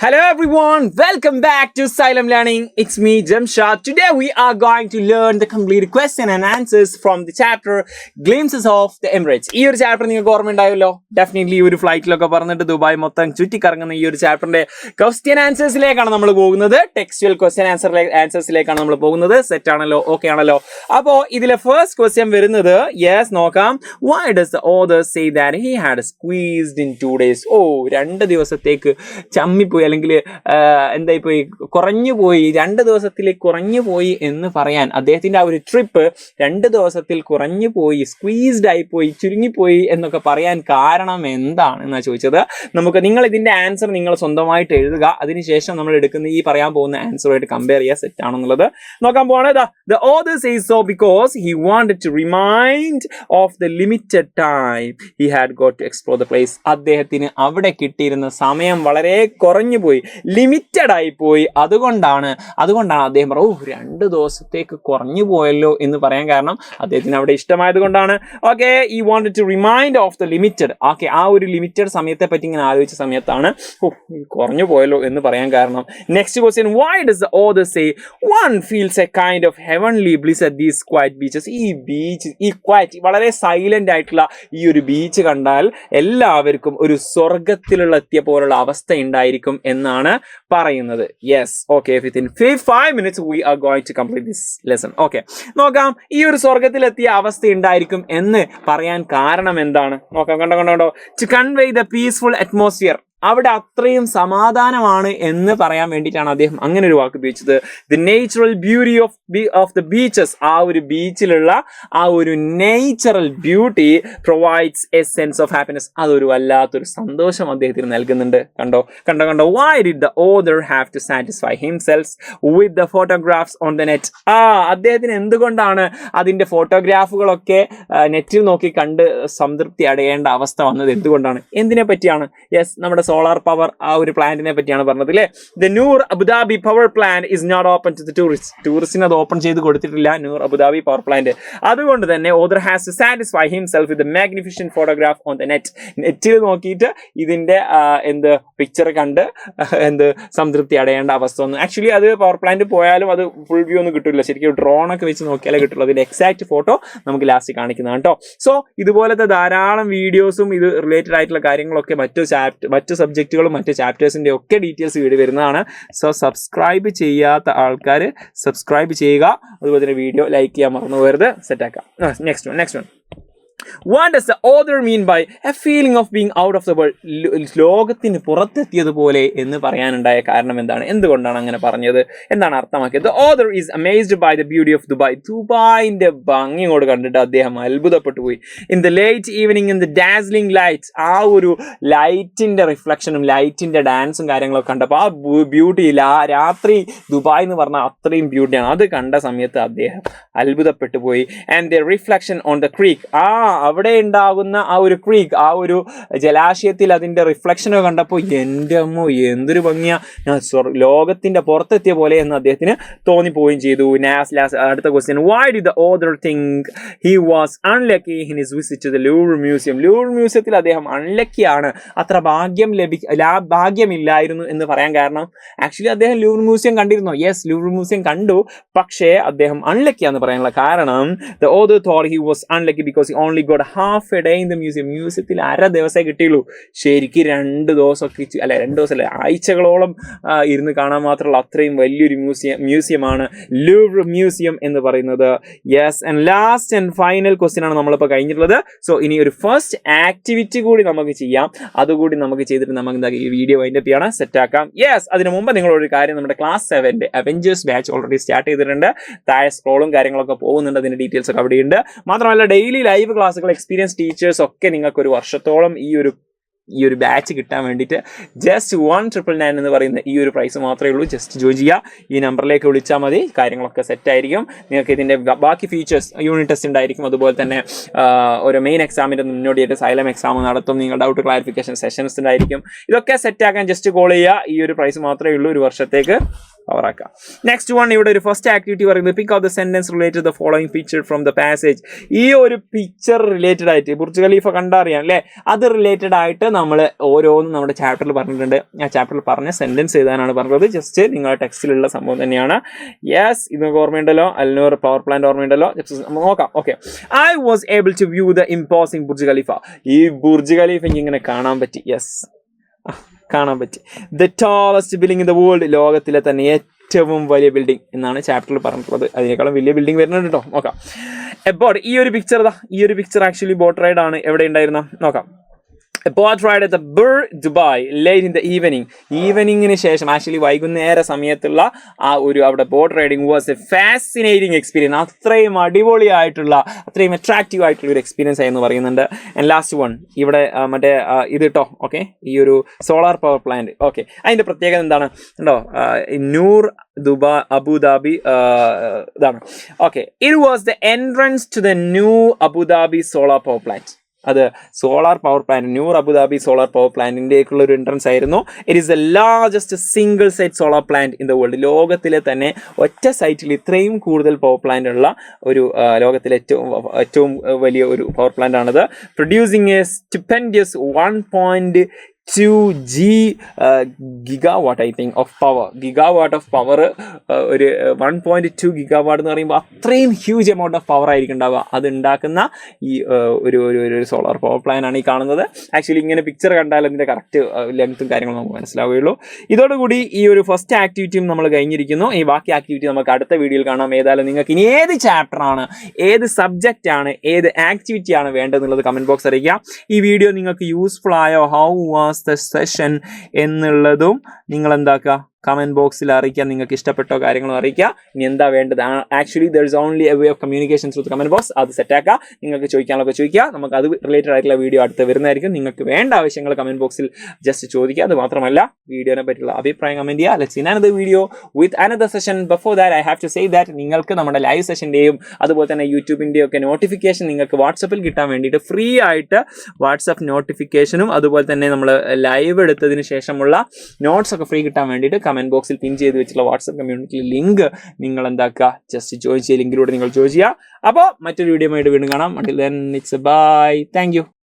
Hello everyone, welcome back to Xylem Learning. It's me Jamshad. Today we are going to learn the complete question and answers from the chapter Glimpses of the Emirates. ഈ ഒരു chapter നിങ്ങൾക്ക് ഓർമ്മയുണ്ടായല്ലോ. Definitely ഈ ഒരു ഫ്ലൈറ്റിലൊക്കെ പറഞ്ഞിട്ട് Dubai മൊത്തം ചുറ്റിക്കറങ്ങുന്ന ഈ ഒരു ചാപ്റ്ററിന്റെ question ആൻസേഴ്സിലേക്കാണ് നമ്മൾ പോകുന്നത്. ടെക്സ്റ്റുവൽ ക്വസ്റ്റ്യൻ ആൻസേഴ്സിലേക്കാണ് നമ്മൾ പോകുന്നത്. സെറ്റ് ആണല്ലോ, ഓക്കെ ആണല്ലോ. അപ്പോൾ ഇതിലെ ഫസ്റ്റ് ക്വസ്റ്റ്യൻ വരുന്നത് യെസ് നോക്കാം. Why does the author say that he had squeezed in 2 days? 2 ദിവസത്തേക്ക് ചമ്മിപ്പോയി അല്ലെങ്കിൽ എന്തായിപ്പോയി, കുറഞ്ഞു പോയി, 2 ദിവസത്തിൽ കുറഞ്ഞു പോയി എന്ന് പറയാൻ അദ്ദേഹത്തിന്റെ ആ ഒരു ട്രിപ്പ് 2 ദിവസത്തിൽ കുറഞ്ഞു പോയി, സ്ക്വീസ്ഡ് ആയിപ്പോയി, ചുരുങ്ങിപ്പോയി എന്നൊക്കെ പറയാൻ കാരണം എന്താണ് എന്നാണ് ചോദിച്ചത്. നിങ്ങൾ ഇതിന്റെ ആൻസർ നിങ്ങൾ സ്വന്തമായിട്ട് എഴുതുക. അതിനുശേഷം നമ്മൾ എടുക്കുന്ന ഈ പറയാൻ പോകുന്ന ആൻസറുമായിട്ട് കമ്പയർ ചെയ്യുക. സെറ്റ് ആണെന്നുള്ളത് നോക്കാൻ പോവാണ്. The author says so because he wanted to remind of the limited time he had got to explore the place. അദ്ദേഹത്തിന് അവിടെ കിട്ടിയിരുന്ന സമയം വളരെ കുറഞ്ഞു പോയി, ലിമിറ്റഡ് ആയി പോയി. അതുകൊണ്ടാണ് അദ്ദേഹം 2 ദിവസത്തേക്ക് കുറഞ്ഞു പോയല്ലോ എന്ന് പറയാൻ കാരണം അദ്ദേഹത്തിന് അവിടെ ഇഷ്ടമായത് കൊണ്ടാണ്. ഓക്കെ, ഈ wanted to remind of the limited. Okay, ആ ഒരു ലിമിറ്റഡ് സമയത്തെ പറ്റി ഇങ്ങനെ ആലോചിച്ച സമയത്താണ് കുറഞ്ഞു പോയല്ലോ എന്ന് പറയാൻ കാരണം. Next question, why does the author say one feels a kind of heavenly bliss at these quiet beaches? ഈ ക്വയറ്റ്, വളരെ സൈലന്റ് ആയിട്ടുള്ള ഈ ഒരു ബീച്ച് കണ്ടാൽ എല്ലാവർക്കും ഒരു സ്വർഗത്തിലുള്ള എത്തിയ പോലുള്ള അവസ്ഥ ഉണ്ടായിരിക്കും എന്നാണ് പറയുന്നത്. Yes, okay, within 5 minutes we are going to complete this lesson. Okay, നോക്കാം ഈ ഒരു സ്വർഗത്തിലെത്തിയ അവസ്ഥ ഉണ്ടായിരിക്കും എന്ന് പറയാൻ കാരണം എന്താണ് നോക്കാം. കണ്ടോ, to convey the peaceful atmosphere. അവിടെ അത്രയും സമാധാനമാണ് എന്ന് പറയാൻ വേണ്ടിയിട്ടാണ് അദ്ദേഹം അങ്ങനെ ഒരു വാക്ക് ഉപയോഗിച്ചത്. The natural beauty of the beaches. ആ ഒരു ബീച്ചിലുള്ള ആ ഒരു natural beauty provides A sense of happiness. അതൊരു വല്ലാത്തൊരു സന്തോഷം അദ്ദേഹത്തിന് നൽകുന്നുണ്ട്. കണ്ടോ. Why did the author have to satisfy himself with the photographs on the net? അദ്ദേഹത്തിന് എന്തുകൊണ്ടാണ് അതിന്റെ ഫോട്ടോഗ്രാഫുകളൊക്കെ നെറ്റിൽ നോക്കി കണ്ട് സംതൃപ്തി അടയേണ്ട അവസ്ഥ വന്നത്? എന്തുകൊണ്ടാണ്? എന്തിനെ പറ്റിയാണ്? യെസ്, നമ്മുടെ സോളാർ പവർ ആ ഒരു പ്ലാന്റിനെ പറ്റിയാണ് പറഞ്ഞത് അല്ലേ. The Noor Abu Dhabi power plant is not open to the ടൂറിസ്റ്റിന് അത് ഓപ്പൺ ചെയ്ത് കൊടുത്തിട്ടില്ല, നൂർ അബുദാബി പവർ പ്ലാന്റ്. അതുകൊണ്ട് തന്നെ author has to satisfy himself with magnificent photograph on the net. നെറ്റിൽ നോക്കിയിട്ട് ഇതിന്റെ പിക്ചർ കണ്ട് സംതൃപ്തി അടയേണ്ട അവസ്ഥ ഒന്നും ആക്ച്വലി അത് പവർ പ്ലാന്റ് പോയാലും അത് ഫുൾ വ്യൂ ഒന്നും കിട്ടില്ല. ശരിക്കും ഡ്രോൺ ഒക്കെ വെച്ച് നോക്കിയാലേ കിട്ടുള്ളൂ. അതിന്റെ എക്സാക്ട് ഫോട്ടോ നമുക്ക് ലാസ്റ്റ് കാണിക്കുന്നതാണ് കേട്ടോ. സോ ഇതുപോലത്തെ ധാരാളം വീഡിയോസും ഇത് റിലേറ്റഡ് ആയിട്ടുള്ള കാര്യങ്ങളൊക്കെ മറ്റു സബ്ജക്റ്റുകളും മറ്റു ചാപ്റ്റേഴ്സിന്റെ ഒക്കെ ഡീറ്റെയിൽസ് വീഡിയോ വരുന്നതാണ്. സോ സബ്സ്ക്രൈബ് ചെയ്യാത്ത ആൾക്കാർ സബ്സ്ക്രൈബ് ചെയ്യുക. അതുപോലെ തന്നെ വീഡിയോ ലൈക്ക് ചെയ്യാൻ മറന്നു പോകരുത്. സെറ്റാക്കാം. Next one. What does the author mean by a feeling of being out of the world? ലോകത്തിന് പുറത്തെത്തിയതുപോലെ എന്ന് പറയാനുണ്ടായ കാരണം എന്താണ്? എന്തുകൊണ്ടാണ് അങ്ങനെ പറഞ്ഞത്? എന്താണ് അർത്ഥമാക്കിയത്? The author is amazed by the beauty of Dubai. ദുബായിന്റെ ഭംഗി കൊണ്ട് കണ്ടിട്ട് അദ്ദേഹം അത്ഭുതപ്പെട്ടു പോയി. In the late evening, in the dazzling lights, ആ ഒരു ലൈറ്റിന്റെ റിഫ്ലക്ഷനും ലൈറ്റിന്റെ ഡാൻസും കാര്യങ്ങളൊക്കെ കണ്ടപ്പോൾ ആ ബ്യൂട്ടിയിൽ ആ രാത്രി ദുബായ് എന്ന് പറഞ്ഞാൽ അത്രയും ബ്യൂട്ടിയാണ്. അത് കണ്ട സമയത്ത് അദ്ദേഹം അത്ഭുതപ്പെട്ടു പോയി. And the reflection on the creek, അവിടെ ഉണ്ടാകുന്ന ആ ഒരു ക്രീക്ക്, ആ ഒരു ജലാശയത്തിൽ അതിന്റെ റിഫ്ലക്ഷനൊക്കെ കണ്ടപ്പോൾ എൻ്റെ അമ്മോ എന്തൊരു ഭംഗിയാ, ഞാൻ ലോകത്തിന്റെ പുറത്തെത്തിയ പോലെ എന്ന് അദ്ദേഹത്തിന് തോന്നിപ്പോവുകയും ചെയ്തു. അടുത്ത question, why did the author think he was unlucky in his visit to the Louvre Museum? Louvre മ്യൂസിയത്തിൽ അദ്ദേഹം അൺലക്കിയാണ്, അത്ര ഭാഗ്യമില്ലായിരുന്നു എന്ന് പറയാൻ കാരണം ആക്ച്വലി അദ്ദേഹം ലൂവർ മ്യൂസിയം കണ്ടിരുന്നു. യെസ്, ലൂവർ മ്യൂസിയം കണ്ടു, പക്ഷേ അദ്ദേഹം അൺലക്കിയാന്ന് പറയാനുള്ള കാരണം the author thought he was unlucky because he only got half a day in the museum. മ്യൂസിയത്തിൽ 1/2 ദിവസമേ കിട്ടിയുള്ളൂ. ശരിക്കും 2 ദിവസമല്ല, ആഴ്ചകളോളം ഇരുന്ന് കാണാൻ മാത്രമുള്ള അത്രയും വലിയൊരു മ്യൂസിയമാണ് ലൂവർ മ്യൂസിയം എന്ന് പറയുന്നത്. Yes, and last and final question ആണ് നമ്മളിപ്പോൾ കഴിഞ്ഞിട്ടുള്ളത്. സോ ഇനി ഒരു ഫസ്റ്റ് ആക്ടിവിറ്റി കൂടി നമുക്ക് ചെയ്യാം. അതുകൂടി നമുക്ക് ചെയ്തിട്ട് നമുക്ക് ഈ വീഡിയോ വൈൻഡ് അപ്പ് ചെയ്യണം, സെറ്റാക്കാം. യെസ്, അതിന് മുമ്പ് നിങ്ങളൊരു കാര്യം, നമ്മുടെ class 7 Avengers batch already start ചെയ്തിട്ടുണ്ട്. താഴെ സ്ക്രോളും കാര്യങ്ങളൊക്കെ പോകുന്നുണ്ട്, അതിന്റെ ഡീറ്റെയിൽസ് ഒക്കെ അവിടെയുണ്ട്. മാത്രമല്ല ഡെയിലി ലൈവ് ക്ലാസ്സുകൾ, എക്സ്പീരിയൻസ് ടീച്ചേഴ്സ് ഒക്കെ നിങ്ങൾക്ക് ഒരു വർഷത്തോളം ഈ ഒരു ബാച്ച് കിട്ടാൻ വേണ്ടിയിട്ട് just 1999 എന്ന് പറയുന്ന ഈ ഒരു പ്രൈസ് മാത്രമേ ഉള്ളൂ. ജസ്റ്റ് ജോയിൻ ചെയ്യുക, ഈ നമ്പറിലേക്ക് വിളിച്ചാൽ മതി, കാര്യങ്ങളൊക്കെ സെറ്റ് ആയിരിക്കും. നിങ്ങൾക്ക് ഇതിൻ്റെ ബാക്കി ഫീച്ചേഴ്സ്, യൂണിറ്റ് ടെസ്റ്റ് ഉണ്ടായിരിക്കും, അതുപോലെ തന്നെ ഒരു മെയിൻ എക്സാമിൻ്റെ മുന്നോടിയായിട്ട് സൈലം എക്സാം നടത്തും, നിങ്ങൾ ഡൗട്ട് ക്ലാരിഫിക്കേഷൻ സെഷൻസ് ഉണ്ടായിരിക്കും. ഇതൊക്കെ സെറ്റാക്കാൻ ജസ്റ്റ് കോൾ ചെയ്യുക. ഈ ഒരു പ്രൈസ് മാത്രമേ ഉള്ളൂ ഒരു വർഷത്തേക്ക്. പവറാക്കുക. നെക്സ്റ്റ് വൺ, ഇവിടെ ഒരു ഫസ്റ്റ് ആക്ടിവിറ്റി പറയുന്നത് pick out the sentence related the following picture from the passage. ഈ ഒരു പിക്ചർ റിലേറ്റഡ് ആയിട്ട് ബുർജ് ഖലീഫ കണ്ടറിയാം അല്ലേ, അത് റിലേറ്റഡ് ആയിട്ട് നമ്മൾ ഓരോന്നും നമ്മുടെ ചാപ്റ്ററിൽ പറഞ്ഞിട്ടുണ്ട്. ആ ചാപ്റ്ററിൽ പറഞ്ഞ സെന്റൻസ് എഴുതാനാണ് പറഞ്ഞത്. ജസ്റ്റ് നിങ്ങളുടെ ടെക്സ്റ്റിലുള്ള സംഭവം തന്നെയാണ്. യെസ്, ഇതൊക്കെ ഓർമ്മയുണ്ടല്ലോ, അൽനൂർ പവർ പ്ലാന്റ് ഓർമ്മയുണ്ടല്ലോ. നോക്കാം. Okay, I was able to view the imposing Burj Khalifa. ഈ ബുർജ് ഖലീഫ ഇങ്ങനെ കാണാൻ പറ്റി. യെസ്, കാണാൻ പറ്റി. The tallest building in the world, ലോകത്തിലെ തന്നെ ഏറ്റവും വലിയ ബിൽഡിംഗ് എന്നാണ് ചാപ്റ്ററിൽ പറഞ്ഞിട്ടുള്ളത്. അതിനേക്കാളും വലിയ ബിൽഡിംഗ് വരുന്നുണ്ട് കേട്ടോ. നോക്കാം. എബോട്ട്, ഈ ഒരു പിക്ചർ ആക്ച്വലി ബോട്ട് റൈഡ് ആണ്. എവിടെ ഉണ്ടായിരുന്ന നോക്കാം. A boat ride at the Bur Dubai late in the evening. ഈവനിങ്ങിന് ശേഷം ആക്ച്വലി വൈകുന്നേര സമയത്തുള്ള ആ ഒരു അവിടെ boat riding was A fascinating experience. അത്രയും അടിപൊളിയായിട്ടുള്ള, അത്രയും അട്രാക്റ്റീവ് ആയിട്ടുള്ള ഒരു എക്സ്പീരിയൻസ് ആയിരുന്നു പറയുന്നുണ്ട്. ആൻഡ് ലാസ്റ്റ് വൺ, ഇവിടെ മറ്റേ ഇത് കേട്ടോ. ഓക്കെ, ഈ ഒരു സോളാർ പവർ പ്ലാന്റ്. ഓക്കെ, അതിൻ്റെ പ്രത്യേകത എന്താണ് ഉണ്ടോ? നൂർ ദുബായ് അബുദാബി ഇതാണ്. Okay, it was the entrance to the new Abu Dhabi solar power plant. അത് solar power plant, new Abu Dhabi solar power പ്ലാന്റിൻ്റെക്കുള്ള ഒരു എൻട്രൻസ് ആയിരുന്നു. It is the largest single site solar plant in the world. ലോകത്തിലെ തന്നെ ഒറ്റ സൈറ്റിൽ ഇത്രയും കൂടുതൽ പവർ പ്ലാന്റ് ഉള്ള ഒരു ലോകത്തിലെ ഏറ്റവും വലിയ ഒരു പവർ പ്ലാന്റ് ആണത്. Producing a stupendous 1.2 gigawatt I think of power. Gigawatt of power, ഒരു 1.2 gigawatt എന്ന് പറയുമ്പോൾ അത്രയും ഹ്യൂജ് എമൗണ്ട് ഓഫ് പവർ ആയിരിക്കും ഉണ്ടാവുക. അത് ഉണ്ടാക്കുന്ന ഈ ഒരു സോളാർ പവർ പ്ലാൻ ആണ് ഈ കാണുന്നത്. ആക്ച്വലി ഇങ്ങനെ പിക്ചർ കണ്ടാൽ അതിൻ്റെ കറക്റ്റ് ലെങ്ത്തും കാര്യങ്ങളും നമുക്ക് മനസ്സിലാവുകയുള്ളൂ. ഇതോടുകൂടി ഈ ഒരു ഫസ്റ്റ് ആക്ടിവിറ്റിയും നമ്മൾ കഴിഞ്ഞിരിക്കുന്നു. ഈ ബാക്കി ആക്ടിവിറ്റി നമുക്ക് അടുത്ത വീഡിയോയിൽ കാണാം. ഏതായാലും നിങ്ങൾക്ക് ഇനി ഏത് ചാപ്റ്ററാണ്, ഏത് സബ്ജക്റ്റ് ആണ്, ഏത് ആക്ടിവിറ്റി ആണ് വേണ്ടതെന്നുള്ളത് കമൻറ്റ് ബോക്സ് അറിയിക്കുക. ഈ വീഡിയോ നിങ്ങൾക്ക് യൂസ്ഫുൾ ആയോ, ഹൗ വാസ് ദ സെഷൻ എന്നുള്ളതും നിങ്ങൾ എന്താക്കുക, കമൻറ്റ് ബോക്സിൽ അറിയിക്കുക. നിങ്ങൾക്ക് ഇഷ്ടപ്പെട്ടോ കാര്യങ്ങളും അറിയിക്കുക. ഇനി എന്താ വേണ്ടത്, actually there is only a way of communication through comment box. അത് സെറ്റാക്കുക. നിങ്ങൾക്ക് ചോദിക്കാനൊക്കെ ചോദിക്കുക. നമുക്ക് അത് റിലേറ്റഡ് ആയിട്ടുള്ള വീഡിയോ അടുത്ത് വരുന്നതായിരിക്കും. നിങ്ങൾക്ക് വേണ്ട ആവശ്യങ്ങൾ കമൻറ്റ് ബോക്സിൽ ജസ്റ്റ് ചോദിക്കുക. അത് മാത്രമല്ല, വീഡിയോനെ പറ്റിയുള്ള അഭിപ്രായം കമൻറ്റ് ചെയ്യുക. Let's see another video with another session. Before that I have to say that നിങ്ങൾക്ക് നമ്മുടെ ലൈവ് സെഷൻ്റെയും അതുപോലെ തന്നെ യൂട്യൂബിൻ്റെയും ഒക്കെ നോട്ടിഫിക്കേഷൻ നിങ്ങൾക്ക് വാട്സപ്പിൽ കിട്ടാൻ വേണ്ടിയിട്ട് ഫ്രീ ആയിട്ട് വാട്സപ്പ് നോട്ടിഫിക്കേഷനും അതുപോലെ തന്നെ നമ്മൾ ലൈവ് എടുത്തതിന് ശേഷമുള്ള നോട്ട്സ് ഒക്കെ ഫ്രീ കിട്ടാൻ വേണ്ടിയിട്ട് കമൻറ്റ് ബോക്സിൽ പിൻ ചെയ്ത് വെച്ചുള്ള വാട്സപ്പ് കമ്മ്യൂണിറ്റി ലിങ്ക് നിങ്ങൾ എന്താക്കുക, ജസ്റ്റ് ജോയിൻ ചെയ്യുക. ലിങ്കിലൂടെ നിങ്ങൾ ജോയിൻ ചെയ്യുക. അപ്പോൾ മറ്റൊരു വീഡിയോ ആയിട്ട് വീണ്ടും കാണാം. Until then, it's a bye. Thank you.